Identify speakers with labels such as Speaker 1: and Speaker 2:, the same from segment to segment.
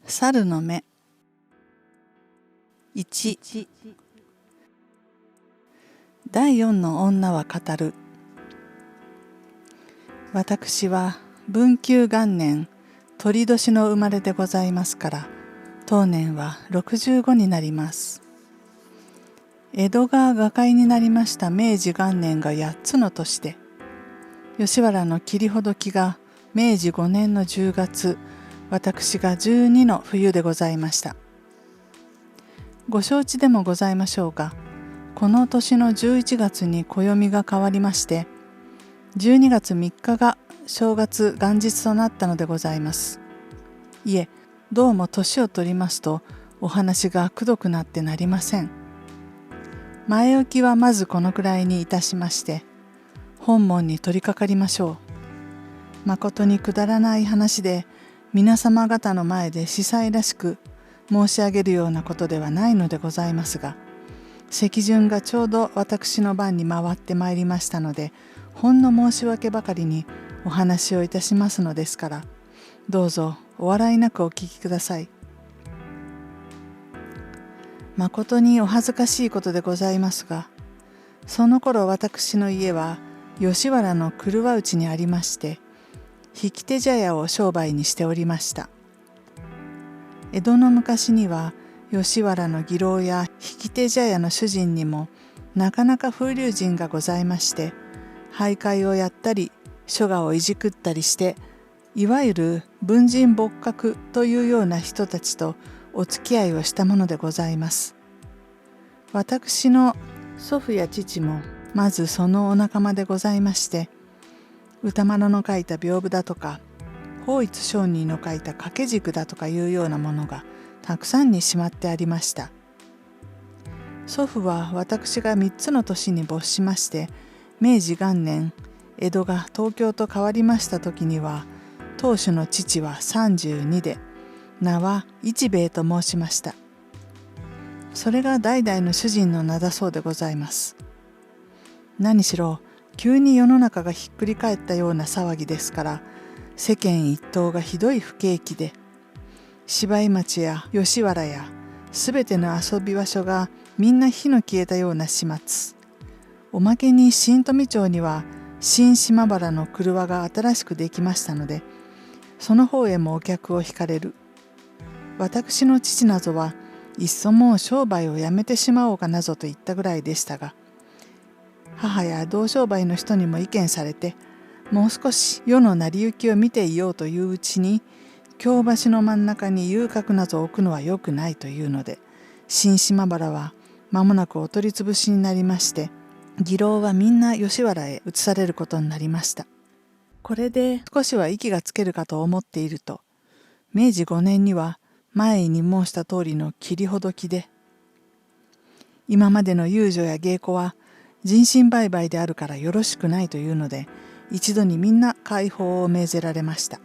Speaker 1: 猿の目。1、第4の女は語る。私は文久元年鳥年の生まれでございますから、当年は65になります。江戸が瓦解になりました明治元年が8つの年で、吉原の切ほどきが明治5年の10月、私が12の冬でございました。ご承知でもございましょうが、この年の11月に暦が変わりまして、12月3日が正月元日となったのでございます。いえ、どうも年を取りますとお話がくどくなってなりません。前置きはまずこのくらいにいたしまして、本文に取り掛かりましょう。まことにくだらない話で、皆様方の前で司祭らしく申し上げるようなことではないのでございますが、席順がちょうど私の番に回ってまいりましたので、ほんの申し訳ばかりにお話をいたしますのですから、どうぞお笑いなくお聞きください。まことにお恥ずかしいことでございますが、その頃私の家は吉原の廓内にありまして、引き手茶屋を商売にしておりました。江戸の昔には吉原の妓楼や引き手茶屋の主人にもなかなか風流人がございまして、徘徊をやったり書画をいじくったりして、いわゆる文人墨客というような人たちとお付き合いをしたものでございます。私の祖父や父もまずそのお仲間でございまして、歌麿の書いた屏風だとか、法一上人の書いた掛け軸だとかいうようなものがたくさんにしまってありました。祖父は私が3つの年に没しまして、明治元年江戸が東京と変わりました時には、当主の父は32で、名は一兵衛と申しました。それが代々の主人の名だそうでございます。何しろ急に世の中がひっくり返ったような騒ぎですから、世間一統がひどい不景気で、芝居町や吉原やすべての遊び場所がみんな火の消えたような始末。おまけに新富町には新島原の廓が新しくできましたので、その方へもお客を引かれる。私の父などはいっそもう商売をやめてしまおうかなぞと言ったぐらいでしたが、母や同商売の人にも意見されて、もう少し世の成り行きを見ていようといううちに、京橋の真ん中に遊郭など置くのはよくないというので、新島原は間もなくお取り潰しになりまして、妓楼はみんな吉原へ移されることになりました。これで少しは息がつけるかと思っていると、明治5年には前に申した通りの切ほどきで、今までの遊女や芸妓は人身売買であるからよろしくないというので、一度にみんな解放を命ぜられました。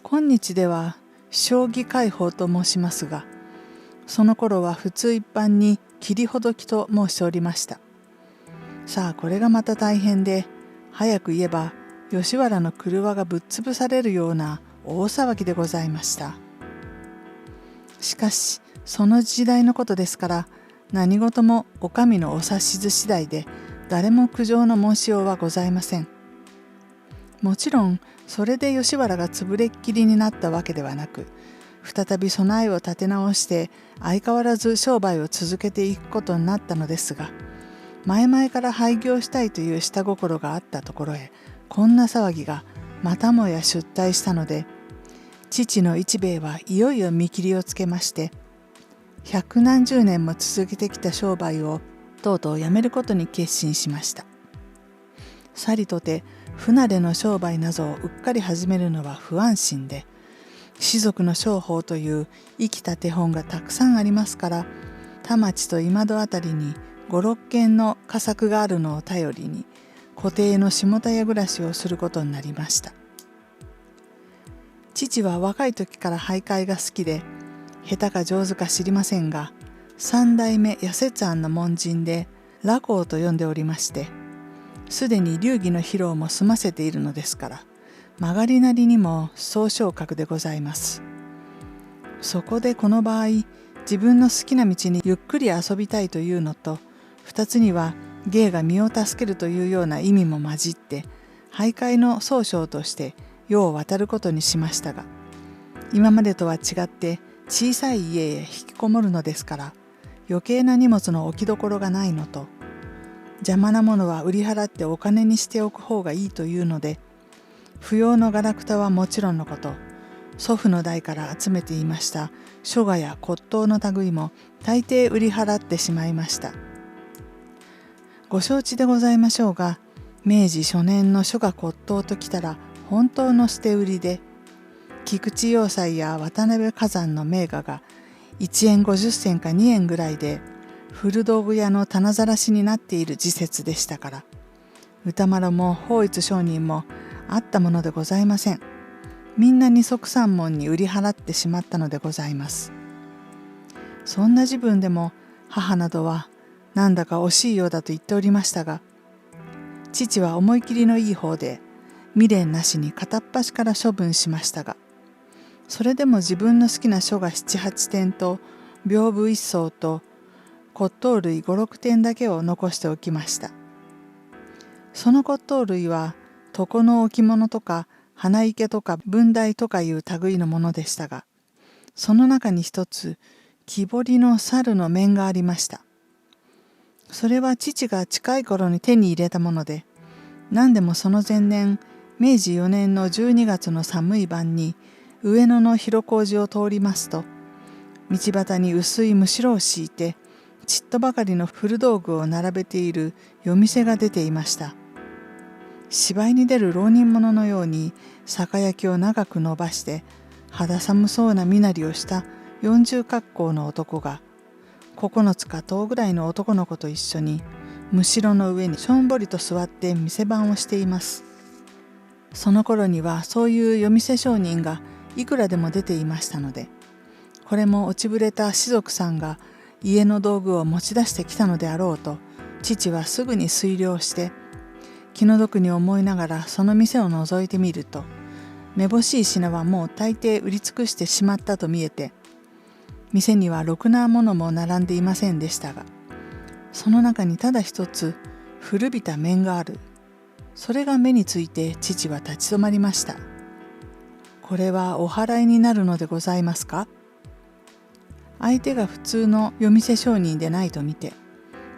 Speaker 1: 今日では将棋解放と申しますが、その頃は普通一般に切ほどきと申しておりました。さあこれがまた大変で、早く言えば吉原の廓がぶっ潰されるような大騒ぎでございました。しかしその時代のことですから、何事もお上のお指図次第で、誰も苦情の申しようはございません。もちろんそれで吉原が潰れっきりになったわけではなく、再び備えを立て直して相変わらず商売を続けていくことになったのですが、前々から廃業したいという下心があったところへ、こんな騒ぎがまたもや出退したので、父の一兵衛はいよいよ見切りをつけまして、百何十年も続けてきた商売をとうとうやめることに決心しました。さりとて不慣れの商売などをうっかり始めるのは不安心で、士族の商法という生きた手本がたくさんありますから、田町と今戸あたりに5、6軒の佳作があるのを頼りに、固定の下田屋暮らしをすることになりました。父は若い時から俳諧が好きで、下手か上手か知りませんが、三代目八節庵の門人で羅光と呼んでおりまして、すでに流儀の披露も済ませているのですから、曲がりなりにも総昇格でございます。そこでこの場合、自分の好きな道にゆっくり遊びたいというのと、二つには芸が身を助けるというような意味も混じって、徘徊の総称として世を渡ることにしましたが、今までとは違って小さい家へ引きこもるのですから、余計な荷物の置きどころがないのと、邪魔なものは売り払ってお金にしておく方がいいというので、不要のガラクタはもちろんのこと、祖父の代から集めていました書画や骨董の類も大抵売り払ってしまいました。ご承知でございましょうが、明治初年の書画骨董ときたら本当の捨て売りで、菊池要塞や渡辺崋山の名画が1円50銭か2円ぐらいで古道具屋の棚ざらしになっている時節でしたから、歌麿も法一上人もあったものでございません。みんな二足三文に売り払ってしまったのでございます。そんな時分でも母などはなんだか惜しいようだと言っておりましたが、父は思い切りのいい方で未練なしに片っ端から処分しましたが、それでも自分の好きな書が7、8点と屏風一層と骨董類5、6点だけを残しておきました。その骨董類は床の置物とか花池とか文台とかいう類のものでしたが、その中に一つ木彫りの猿の面がありました。それは父が近い頃に手に入れたもので、何でもその前年、明治4年の12月の寒い晩に上野の広小路を通りますと、道端に薄いむしろを敷いて、ちっとばかりの古道具を並べている夜店が出ていました。芝居に出る浪人者のように酒焼きを長く伸ばして肌寒そうな身なりをした40格好の男が、9つか10ぐらいの男の子と一緒にむしろの上にしょんぼりと座って店番をしています。その頃にはそういう夜店商人がいくらでも出ていましたので、これも落ちぶれた士族さんが家の道具を持ち出してきたのであろうと、父はすぐに推量して気の毒に思いながらその店を覗いてみると、めぼしい品はもう大抵売り尽くしてしまったと見えて、店にはろくなものも並んでいませんでしたが、その中にただ一つ古びた面がある。それが目について父は立ち止まりました。これはお払いになるのでございますか？相手が普通の夜店商人でないと見て、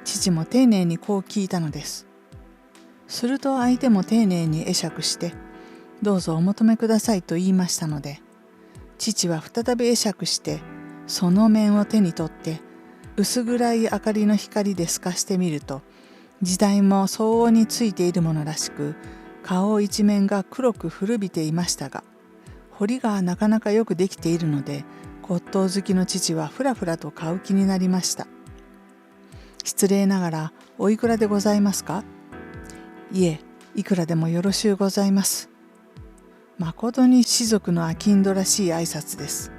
Speaker 1: 父も丁寧にこう聞いたのです。すると相手も丁寧に会釈して、どうぞお求めくださいと言いましたので、父は再び会釈して、その面を手に取って、薄暗い明かりの光で透かしてみると、時代も相応についているものらしく、顔一面が黒く古びていましたが、彫りがなかなかよくできているので、骨董好きの父はふらふらと買う気になりました。失礼ながら、おいくらでございますか？いえ、いくらでもよろしゅうございます。まことに士族の商人らしい挨拶です。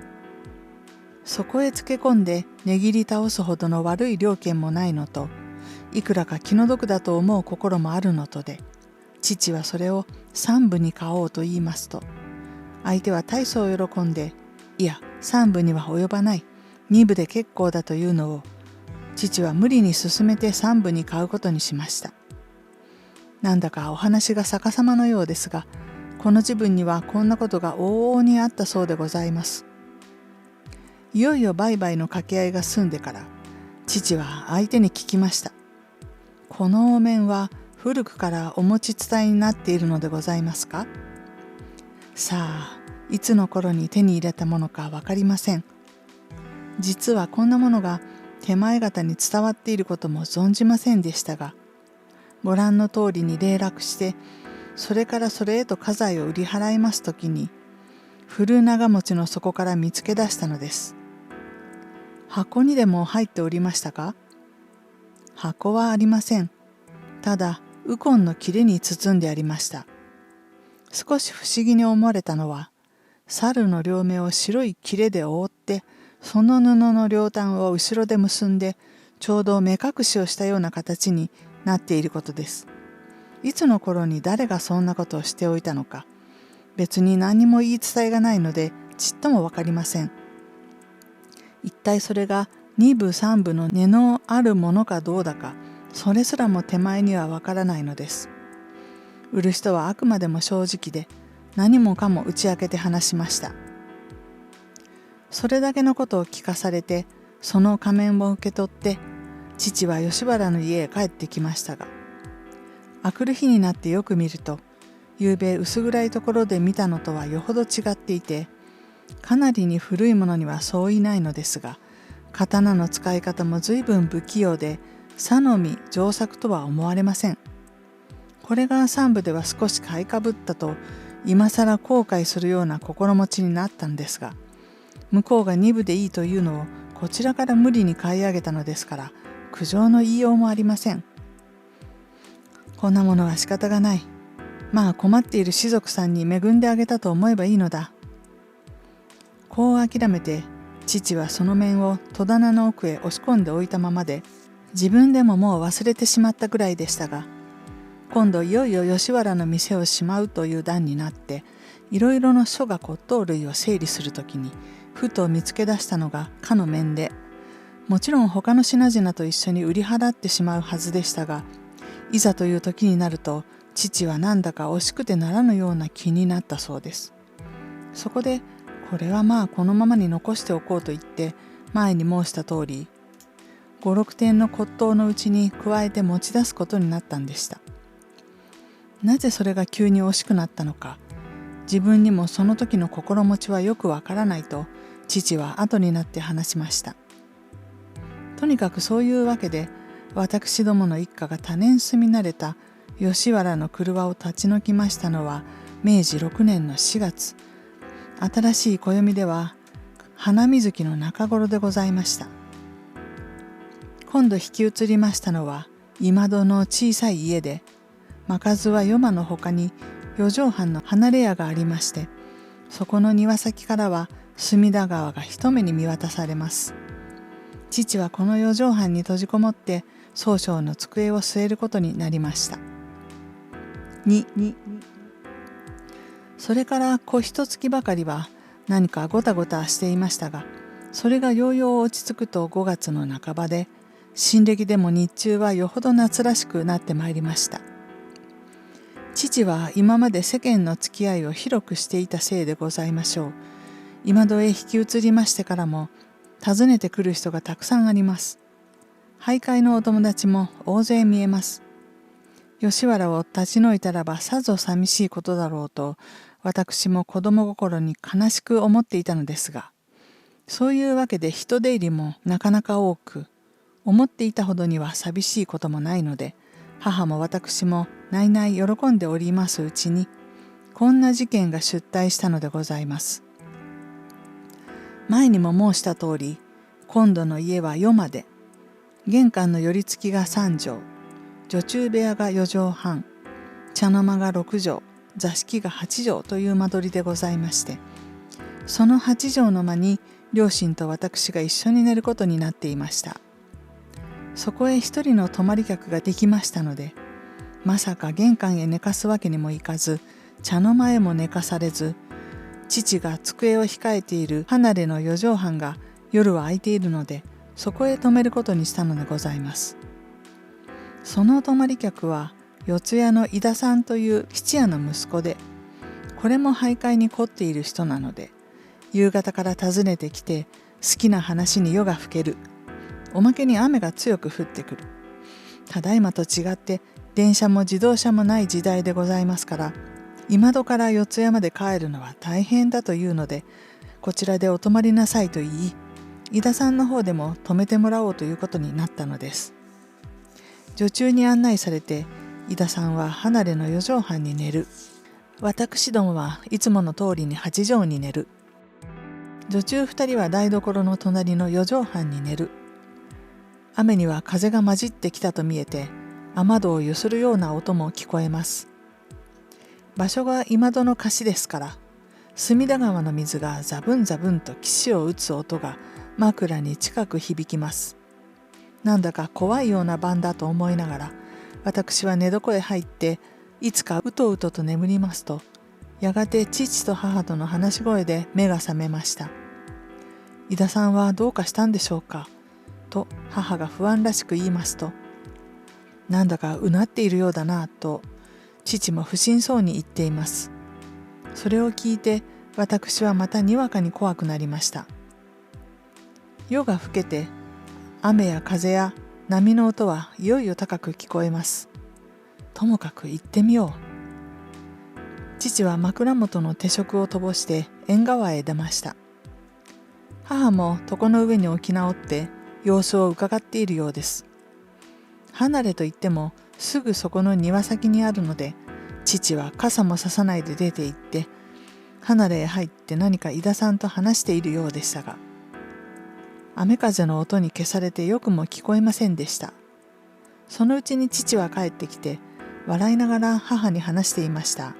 Speaker 1: そこへつけ込んで値切り倒すほどの悪い了見もないのと、いくらか気の毒だと思う心もあるのとで、父はそれを3分に買おうと言いますと、相手は大層喜んで、いや3分には及ばない、2分で結構だというのを、父は無理に進めて3分に買うことにしました。なんだかお話が逆さまのようですが、この自分にはこんなことが往々にあったそうでございます。いよいよ売買の掛け合いが済んでから、父は相手に聞きました。このお面は古くからお持ち伝えになっているのでございますか？さあ、いつの頃に手に入れたものかわかりません。実はこんなものが手前方に伝わっていることも存じませんでしたが、ご覧の通りに礼楽して、それからそれへと家財を売り払いますときに、古長持ちの底から見つけ出したのです。箱にでも入っておりましたか？箱はありません。ただ、ウコンの切れに包んでありました。少し不思議に思われたのは、猿の両目を白い切れで覆って、その布の両端を後ろで結んで、ちょうど目隠しをしたような形になっていることです。いつの頃に誰がそんなことをしておいたのか、別に何にも言い伝えがないので、ちっともわかりません。一体それが二部三部の根のあるものかどうだか、それすらも手前にはわからないのです。売る人はあくまでも正直で、何もかも打ち明けて話しました。それだけのことを聞かされて、その仮面を受け取って、父は吉原の家へ帰ってきましたが、明くる日になってよく見ると、ゆうべ薄暗いところで見たのとはよほど違っていて、かなりに古いものにはそういないのですが、刀の使い方も随分不器用で、さのみ上作とは思われません。これが三部では少し買いかぶったと、今更後悔するような心持ちになったんですが、向こうが二部でいいというのをこちらから無理に買い上げたのですから、苦情の言いようもありません。こんなものは仕方がない。まあ困っている士族さんに恵んであげたと思えばいいのだ。こう諦めて、父はその面を戸棚の奥へ押し込んでおいたままで、自分でももう忘れてしまったぐらいでしたが、今度いよいよ吉原の店をしまうという段になって、いろいろの書画骨董類を整理するときに、ふと見つけ出したのがかの面で、もちろん他の品々と一緒に売り払ってしまうはずでしたが、いざという時になると、父はなんだか惜しくてならぬような気になったそうです。そこで、これはまあこのままに残しておこうと言って、前に申した通り、5、6点の骨董のうちに加えて持ち出すことになったんでした。なぜそれが急に惜しくなったのか、自分にもその時の心持ちはよくわからないと、父は後になって話しました。とにかくそういうわけで、私どもの一家が多年住み慣れた吉原の廓を立ち退きましたのは明治6年の4月。新しい暦では花水木の中頃でございました。今度引き移りましたのは今戸の小さい家で、間数は夜間のほかに四畳半の離れ家がありまして、そこの庭先からは隅田川が一目に見渡されます。父はこの四畳半に閉じこもって宗匠の机を据えることになりました。それから小一月ばかりは何かごたごたしていましたが、それがようよう落ち着くと5月の半ばで、新暦でも日中はよほど夏らしくなってまいりました。父は今まで世間の付き合いを広くしていたせいでございましょう。今戸へ引き移りましてからも、訪ねてくる人がたくさんあります。徘徊のお友達も大勢見えます。吉原を立ち退いたらばさぞ寂しいことだろうと、私も子供心に悲しく思っていたのですが、そういうわけで人出入りもなかなか多く、思っていたほどには寂しいこともないので、母も私もないない喜んでおりますうちに、こんな事件が出題したのでございます。前にも申した通り、今度の家は夜まで、玄関の寄り付きが3畳、女中部屋が4畳半、茶の間が6畳、座敷が8畳という間取りでございまして、その8畳の間に両親と私が一緒に寝ることになっていました。そこへ一人の泊まり客ができましたので、まさか玄関へ寝かすわけにもいかず、茶の間へも寝かされず、父が机を控えている離れの4畳半が夜は空いているので、そこへ泊めることにしたのでございます。その泊まり客は四谷の井田さんという質屋の息子で、これも徘徊に凝っている人なので、夕方から訪ねてきて好きな話に夜が更ける。おまけに雨が強く降ってくる。ただいまと違って電車も自動車もない時代でございますから、今戸から四谷まで帰るのは大変だというので、こちらでお泊まりなさいと言い、井田さんの方でも泊めてもらおうということになったのです。女中に案内されて、井田さんは離れの4畳半に寝る。私どもはいつもの通りに8畳に寝る。女中2人は台所の隣の4畳半に寝る。雨には風が混じってきたと見えて、雨戸をゆするような音も聞こえます。場所が今戸の貸ですから、隅田川の水がザブンザブンと岸を打つ音が枕に近く響きます。なんだか怖いような晩だと思いながら、私は寝床へ入って、いつかうとうとと眠りますと、やがて父と母との話し声で目が覚めました。井田さんはどうかしたんでしょうかと母が不安らしく言いますと、なんだかうなっているようだなと父も不審そうに言っています。それを聞いて私はまたにわかに怖くなりました。夜が更けて雨や風や波の音はいよいよ高く聞こえます。ともかく行ってみよう。父は枕元の手食を飛ばして縁側へ出ました。母も床の上に置き直って様子をうかがっているようです。離れといってもすぐそこの庭先にあるので、父は傘もささないで出て行って離れへ入って何か井田さんと話しているようでしたが、雨風の音に消されてよくも聞こえませんでした。そのうちに父は帰ってきて笑いながら母に話していました。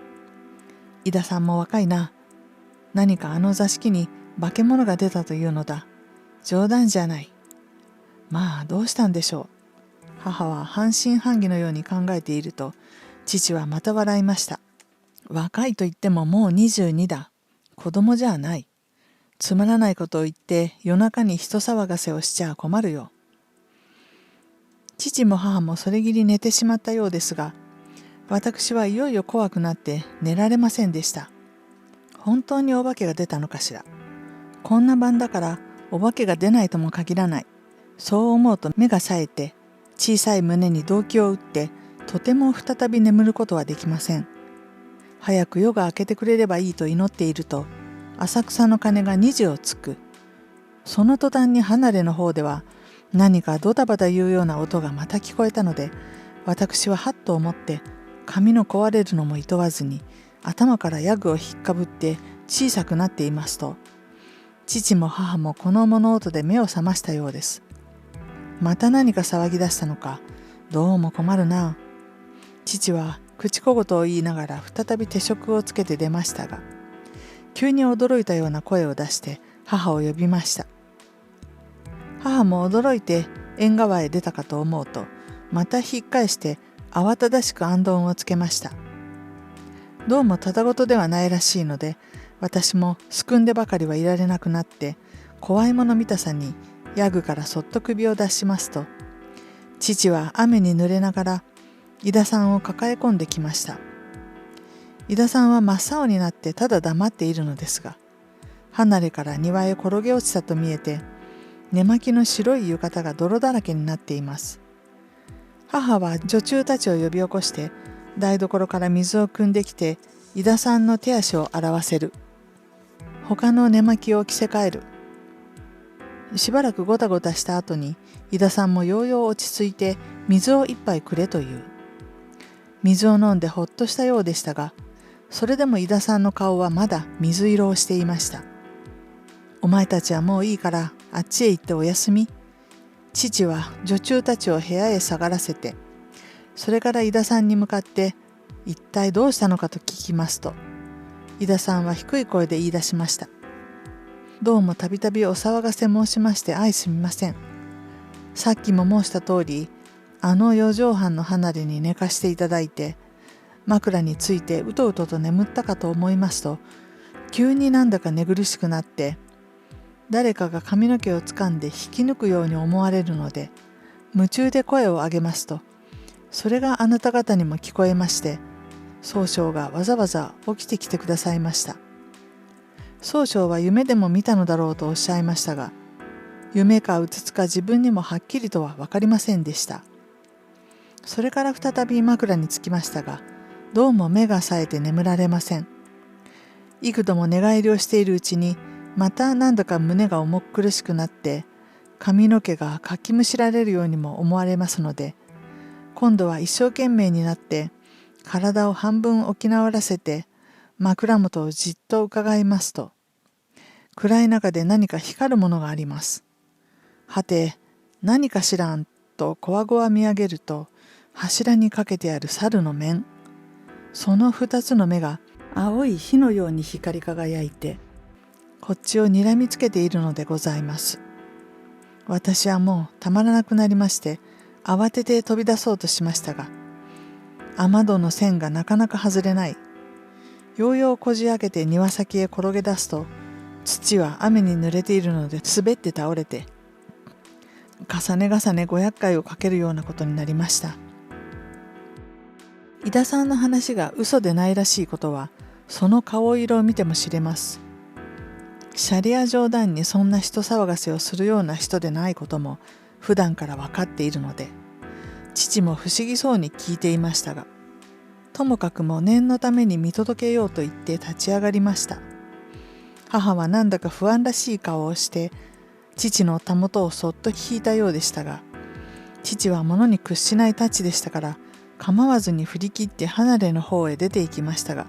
Speaker 1: 井田さんも若いな。何かあの座敷に化け物が出たというのだ。冗談じゃない。まあどうしたんでしょう。母は半信半疑のように考えていると、父はまた笑いました。若いと言ってももう22だ。子供じゃない。つまらないことを言って夜中に人騒がせをしちゃ困るよ。父も母もそれぎり寝てしまったようですが、私はいよいよ怖くなって寝られませんでした。本当にお化けが出たのかしら。こんな晩だからお化けが出ないとも限らない。そう思うと目が冴えて、小さい胸に動悸を打って、とても再び眠ることはできません。早く夜が明けてくれればいいと祈っていると、浅草の鐘が2時をつく。その途端に離れの方では何かドタバタいうような音がまた聞こえたので、私ははっと思って髪の壊れるのもいとわずに頭からヤグを引っかぶって小さくなっていますと、父も母もこの物音で目を覚ましたようです。また何か騒ぎ出したのか、どうも困るな。父は口小言を言いながら再び手食をつけて出ましたが、急に驚いたような声を出して母を呼びました。母も驚いて縁側へ出たかと思うと、また引っ返して慌ただしく行灯をつけました。どうもただごとではないらしいので、私もすくんでばかりはいられなくなって、怖いもの見たさにヤグからそっと首を出しますと、父は雨に濡れながら井田さんを抱え込んできました。井田さんは真っ青になってただ黙っているのですが、離れから庭へ転げ落ちたと見えて、寝巻きの白い浴衣が泥だらけになっています。母は女中たちを呼び起こして台所から水を汲んできて井田さんの手足を洗わせる。他の寝巻きを着せ替える。しばらくごたごたした後に井田さんもようよう落ち着いて水を一杯くれという。水を飲んでほっとしたようでしたが、それでも井田さんの顔はまだ水色をしていました。お前たちはもういいからあっちへ行っておやすみ。父は女中たちを部屋へ下がらせて、それから井田さんに向かって一体どうしたのかと聞きますと、井田さんは低い声で言い出しました。どうもたびたびお騒がせ申しまして相すみません。さっきも申した通り、あの四畳半の離れに寝かしていただいて、枕についてうとうとと眠ったかと思いますと、急になんだか寝苦しくなって、誰かが髪の毛をつかんで引き抜くように思われるので、夢中で声を上げますと、それがあなた方にも聞こえまして、宗匠がわざわざ起きてきてくださいました。宗匠は夢でも見たのだろうとおっしゃいましたが、夢かうつつか自分にもはっきりとは分かりませんでした。それから再び枕につきましたが、どうも目が冴えて眠られません。幾度も寝返りをしているうちに、またなんだか胸が重苦しくなって、髪の毛がかきむしられるようにも思われますので、今度は一生懸命になって、体を半分起き直らせて、枕元をじっと伺いますと、暗い中で何か光るものがあります。はて、何か知らんとこわごわ見上げると、柱にかけてある猿の面。その二つの目が青い火のように光り輝いて、こっちを睨みつけているのでございます。私はもうたまらなくなりまして、慌てて飛び出そうとしましたが、雨戸の線がなかなか外れない。ようようこじ開けて庭先へ転げ出すと、土は雨に濡れているので滑って倒れて、重ね重ね500回をかけるようなことになりました。井田さんの話が嘘でないらしいことは、その顔色を見ても知れます。シャレや冗談にそんな人騒がせをするような人でないことも普段から分かっているので、父も不思議そうに聞いていましたが、ともかくも念のために見届けようと言って立ち上がりました。母はなんだか不安らしい顔をして父のたもとをそっと引いたようでしたが、父は物に屈しないたちでしたから構わずに振り切って離れの方へ出て行きましたが、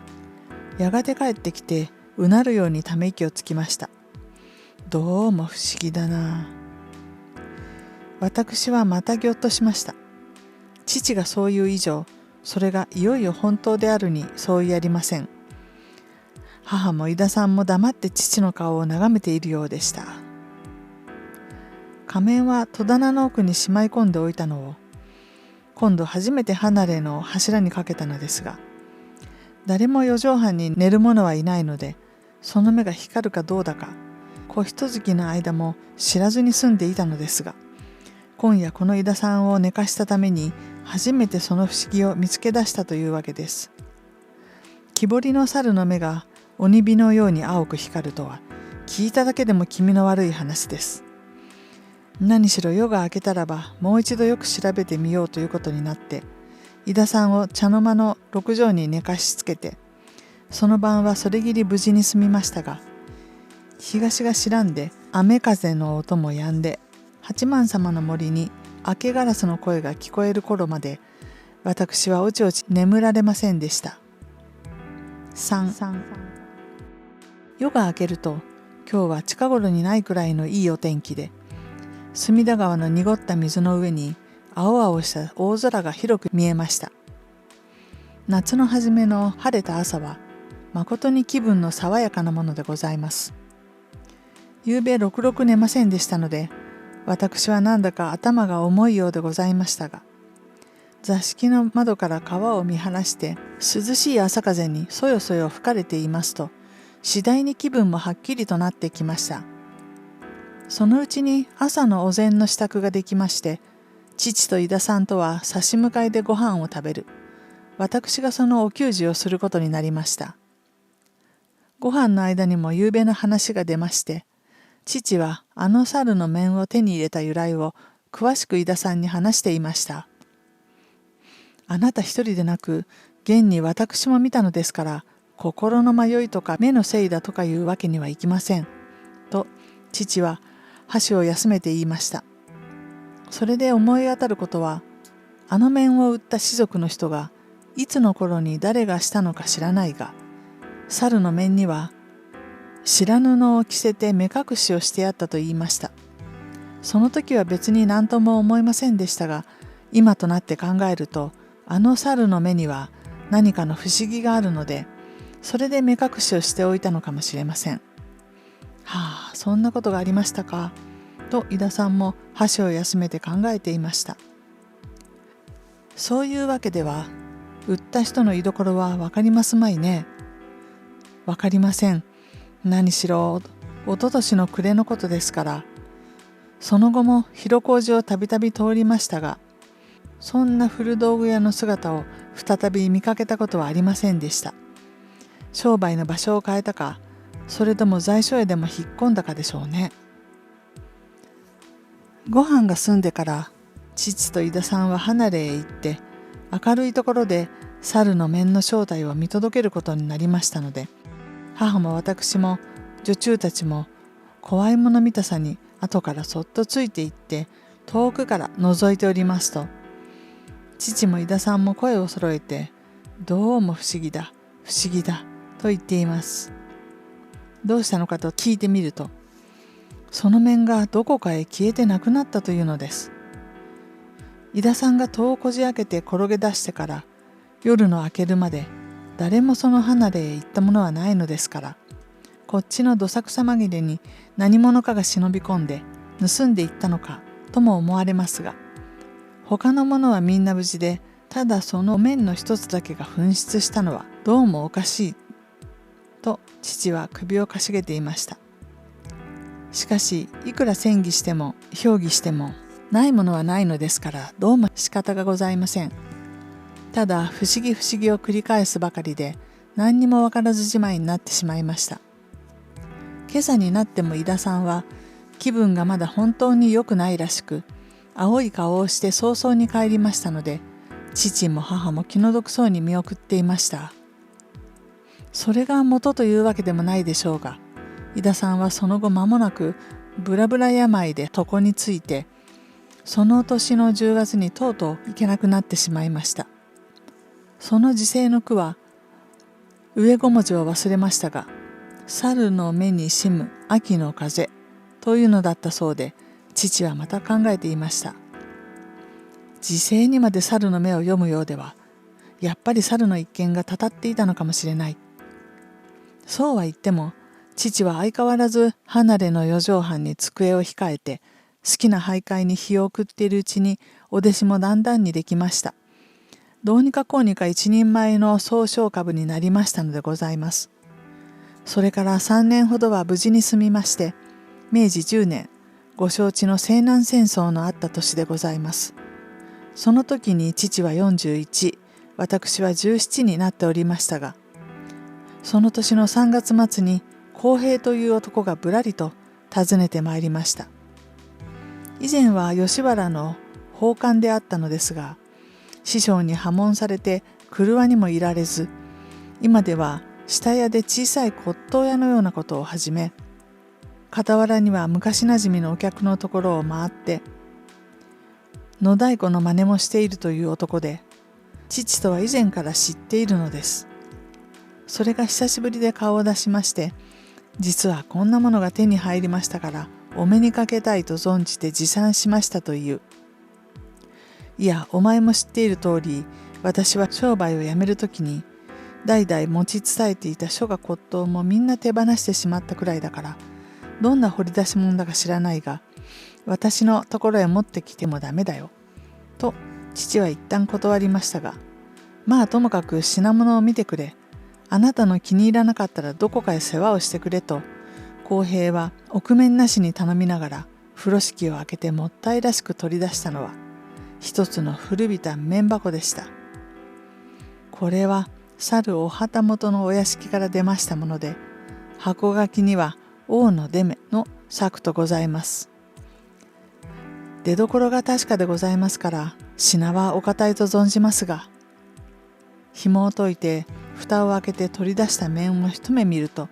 Speaker 1: やがて帰ってきてうなるようにため息をつきました。どうも不思議だな。私はまたぎょっとしました。父がそういう以上、それがいよいよ本当であるに相違ありません。母も井田さんも黙って父の顔を眺めているようでした。仮面は戸棚の奥にしまい込んでおいたのを、今度初めて離れの柱にかけたのですが、誰も四畳半に寝る者はいないので、その目が光るかどうだか、小一月の間も知らずに住んでいたのですが、今夜この井田さんを寝かしたために初めてその不思議を見つけ出したというわけです。木彫りの猿の目が鬼火のように青く光るとは、聞いただけでも気味の悪い話です。何しろ夜が明けたらばもう一度よく調べてみようということになって、井田さんを茶の間の6畳に寝かしつけて、その晩はそれぎり無事に済みましたが、東が白んで雨風の音も止んで、八幡様の森に明けガラスの声が聞こえる頃まで、私はおちおち眠られませんでした。3、夜が明けると、今日は近頃にないくらいのいいお天気で、隅田川の濁った水の上に青々した大空が広く見えました。夏の初めの晴れた朝は、まことに気分の爽やかなものでございます。夕べろくろく寝ませんでしたので、私はなんだか頭が重いようでございましたが、座敷の窓から川を見晴らして涼しい朝風にそよそよ吹かれていますと、次第に気分もはっきりとなってきました。そのうちに朝のお膳の支度ができまして、父と井田さんとは差し向かいでご飯を食べる。私がそのお給仕をすることになりました。ご飯の間にも夕べの話が出まして、父はあの猿の面を手に入れた由来を詳しく井田さんに話していました。あなた一人でなく、現に私も見たのですから、心の迷いとか目のせいだとかいうわけにはいきません。と、父は箸を休めて言いました。それで思い当たることは、あの面を売った士族の人が、いつの頃に誰がしたのか知らないが、猿の面には、白布を着せて目隠しをしてあったと言いました。その時は別に何とも思いませんでしたが、今となって考えると、あの猿の目には何かの不思議があるので、それで目隠しをしておいたのかもしれません。はあ、そんなことがありましたか。と井田さんも箸を休めて考えていました。そういうわけでは、売った人の居所は分かりますまいね。分かりません。何しろ、おととしの暮れのことですから、その後も広小路をたびたび通りましたが、そんな古道具屋の姿を再び見かけたことはありませんでした。商売の場所を変えたか、それとも在所へでも引っ込んだかでしょうね。ご飯が済んでから父と井田さんは離れへ行って、明るいところで猿の面の正体を見届けることになりましたので、母も私も女中たちも怖いもの見たさに後からそっとついていって遠くから覗いておりますと、父も井田さんも声を揃えて、どうも不思議だ不思議だと言っています。どうしたのかと聞いてみると、その面がどこかへ消えてなくなったというのです。井田さんが戸をこじ開けて転げ出してから夜の明けるまで誰もその離れへ行ったものはないのですから、こっちのどさくさ紛れに何者かが忍び込んで盗んでいったのかとも思われますが、他のものはみんな無事で、ただその面の一つだけが紛失したのはどうもおかしいと父は首をかしげていました。しかしいくら詮議しても評議してもないものはないのですから、どうも仕方がございません。ただ不思議不思議を繰り返すばかりで、何にもわからずじまいになってしまいました。今朝になっても井田さんは気分がまだ本当に良くないらしく、青い顔をして早々に帰りましたので、父も母も気の毒そうに見送っていました。それが元というわけでもないでしょうが、井田さんはその後間もなくブラブラ病で床について、その年の10月にとうとう行けなくなってしまいました。その時世の句は上5文字を忘れましたが、猿の目にしむ秋の風というのだったそうで、父はまた考えていました。時世にまで猿の目を読むようでは、やっぱり猿の一見がたたっていたのかもしれない。そうは言っても、父は相変わらず離れの四畳半に机を控えて、好きな俳諧に日を送っているうちにお弟子もだんだんにできました。どうにかこうにか一人前の総称株になりましたのでございます。それから3年ほどは無事に済みまして、明治10年、ご承知の西南戦争のあった年でございます。その時に父は41、私は17になっておりましたが、その年の3月末に幸平という男がぶらりと訪ねてまいりました。以前は吉原の法官であったのですが、師匠に破門されて廓にもいられず、今では下屋で小さい骨董屋のようなことを始め、傍らには昔なじみのお客のところを回って野太鼓の真似もしているという男で、父とは以前から知っているのです。それが久しぶりで顔を出しまして、実はこんなものが手に入りましたからお目にかけたいと存じて持参しましたという。いや、お前も知っている通り、私は商売をやめるときに代々持ち伝えていた書画骨董もみんな手放してしまったくらいだから、どんな掘り出し物だか知らないが、私のところへ持ってきてもダメだよと父は一旦断りましたが、まあともかく品物を見てくれ、あなたの気に入らなかったらどこかへ世話をしてくれと幸平は臆面なしに頼みながら風呂敷を開けてもったいらしく取り出したのは一つの古びた面箱でした。これは猿お旗本のお屋敷から出ましたもので、箱書きには王の出目の作とございます。出どころが確かでございますから品はお堅いと存じますが、紐を解いて蓋を開けて取り出した面を一目見ると、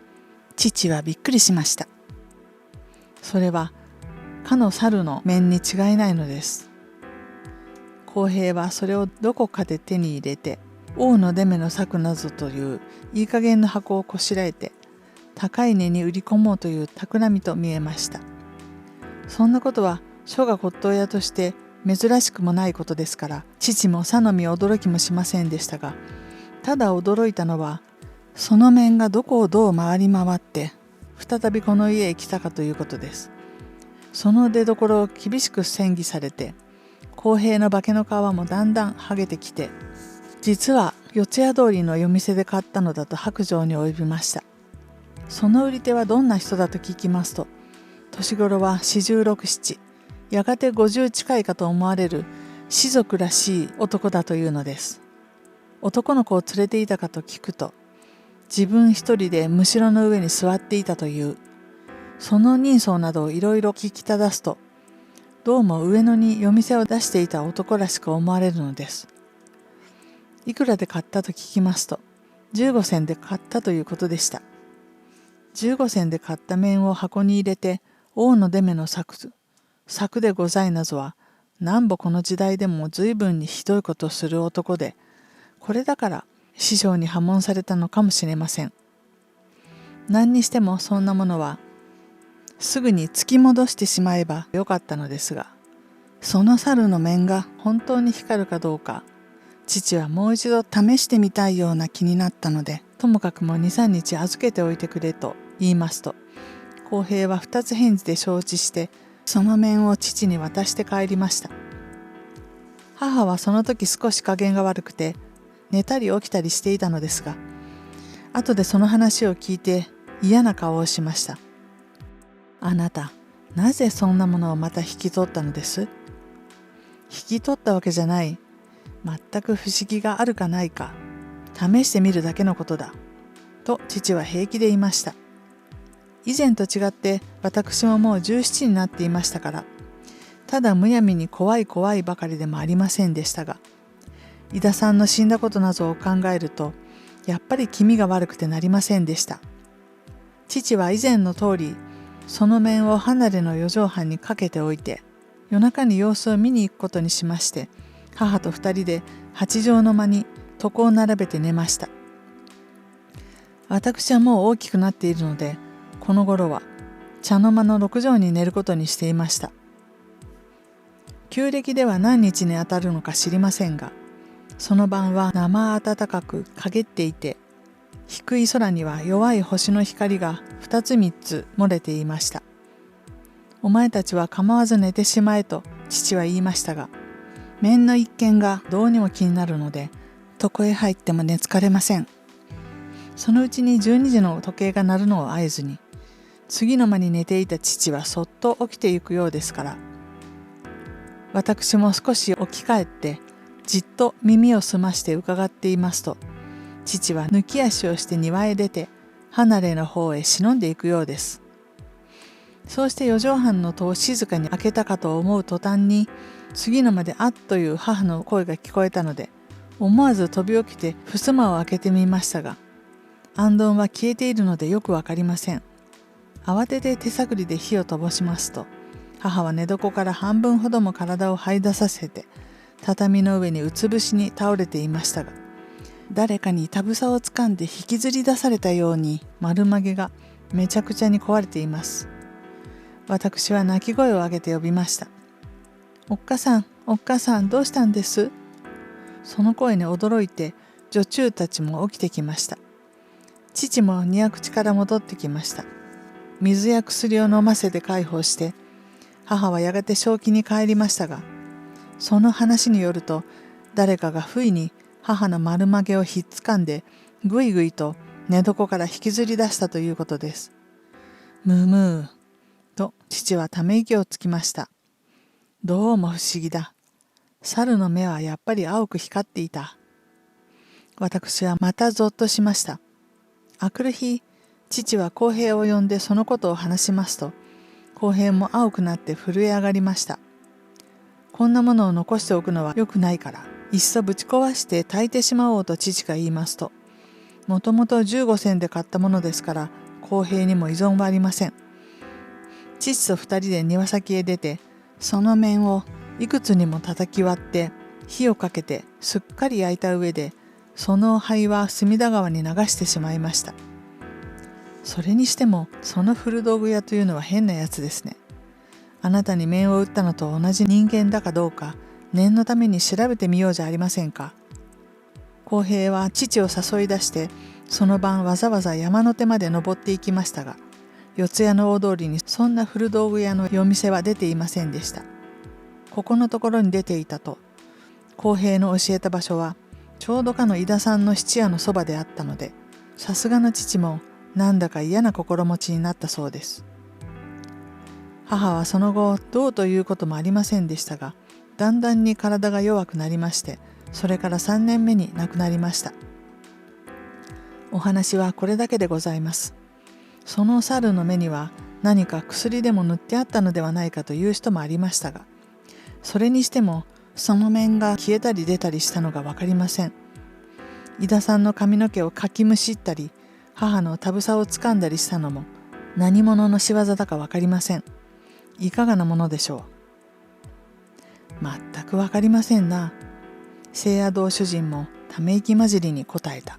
Speaker 1: 父はびっくりしました。それはかの猿の面に違いないのです。幸平はそれをどこかで手に入れて、王の出目の作なぞといういい加減の箱をこしらえて高い値に売り込もうという企みと見えました。そんなことは書画骨董屋として珍しくもないことですから、父もさのみ驚きもしませんでしたが、ただ驚いたのはその面がどこをどう回り回って再びこの家へ来たかということです。その出どころを厳しく詮議されて、幸平の化けの皮もだんだん剥げてきて、実は四谷通りの夜店で買ったのだと白状に及びました。その売り手はどんな人だと聞きますと、年頃は46、7、やがて50近いかと思われる士族らしい男だというのです。男の子を連れていたかと聞くと、自分一人でむしろの上に座っていたという。その人相などをいろいろ聞きただすと、どうも上野に夜店を出していた男らしく思われるのです。いくらで買ったと聞きますと、15銭で買ったということでした。15銭で買った面を箱に入れて、王の出目の作でございなぞは、なんぼこの時代でも随分にひどいことをする男で、これだから師匠に破門されたのかもしれません。何にしてもそんなものはすぐに突き戻してしまえばよかったのですが、その猿の面が本当に光るかどうか、父はもう一度試してみたいような気になったので、ともかくもう2、3日預けておいてくれと言いますと、幸平は2つ返事で承知して、その面を父に渡して帰りました。母はその時少し加減が悪くて、寝たり起きたりしていたのですが、後でその話を聞いて嫌な顔をしました。あなた、なぜそんなものをまた引き取ったのです？引き取ったわけじゃない。全く不思議があるかないか、試してみるだけのことだ。と父は平気で言いました。以前と違って私ももう17になっていましたから、ただむやみに怖い怖いばかりでもありませんでしたが、井田さんの死んだことなどを考えると、やっぱり気味が悪くてなりませんでした。父は以前の通り、その面を離れの四畳半にかけておいて、夜中に様子を見に行くことにしまして、母と二人で八畳の間に床を並べて寝ました。私はもう大きくなっているので、この頃は茶の間の六畳に寝ることにしていました。旧暦では何日に当たるのか知りませんが、その晩は生暖かく陰っていて、低い空には弱い星の光が2つ3つ漏れていました。お前たちは構わず寝てしまえと父は言いましたが、面の一見がどうにも気になるので、床へ入っても寝つかれません。そのうちに12時の時計が鳴るのを合図に、次の間に寝ていた父はそっと起きてゆくようですから、私も少し起き返ってじっと耳を澄まして伺っていますと、父は抜き足をして庭へ出て離れの方へ忍んでいくようです。そうして四畳半の戸を静かに開けたかと思う途端に、次の間であっという母の声が聞こえたので、思わず飛び起きて襖を開けてみましたが、行灯は消えているのでよくわかりません。慌てて手探りで火を灯しますと、母は寝床から半分ほども体を這い出させて、畳の上にうつ伏しに倒れていましたが、誰かにたぶさをつかんで引きずり出されたように丸まげがめちゃくちゃに壊れています。私は泣き声を上げて呼びました。おっかさん、おっかさん、どうしたんです？その声に驚いて女中たちも起きてきました。父も庭口から戻ってきました。水や薬を飲ませて介抱して、母はやがて正気に帰りましたが、その話によると、誰かが不意に母の丸まげをひっつかんで、ぐいぐいと寝床から引きずり出したということです。むむと父はため息をつきました。どうも不思議だ。猿の目はやっぱり青く光っていた。私はまたぞっとしました。あくる日、父は康平を呼んでそのことを話しますと、康平も青くなって震え上がりました。こんなものを残しておくのは良くないから、いっそぶち壊して炊いてしまおうと父が言いますと、もともと15銭で買ったものですから、康平にも依存はありません。父と二人で庭先へ出て、その面をいくつにも叩き割って火をかけてすっかり焼いた上で、その灰は隅田川に流してしまいました。それにしてもその古道具屋というのは変なやつですね。あなたに面を打ったのと同じ人間だかどうか念のために調べてみようじゃありませんか。康平は父を誘い出してその晩わざわざ山の手まで登っていきましたが、四谷の大通りにそんな古道具屋の夜店は出ていませんでした。ここのところに出ていたと、康平の教えた場所はちょうどかの井田さんの質屋のそばであったので、さすがの父もなんだか嫌な心持ちになったそうです。母はその後どうということもありませんでしたが、だんだんに体が弱くなりまして、それから3年目に亡くなりました。お話はこれだけでございます。その猿の目には何か薬でも塗ってあったのではないかという人もありましたが、それにしてもその面が消えたり出たりしたのが分かりません。井田さんの髪の毛をかきむしったり、母のたぶさをつかんだりしたのも何者の仕業だか分かりません。いかがなものでしょう。全く分かりませんな。聖夜堂主人もため息混じりに答えた。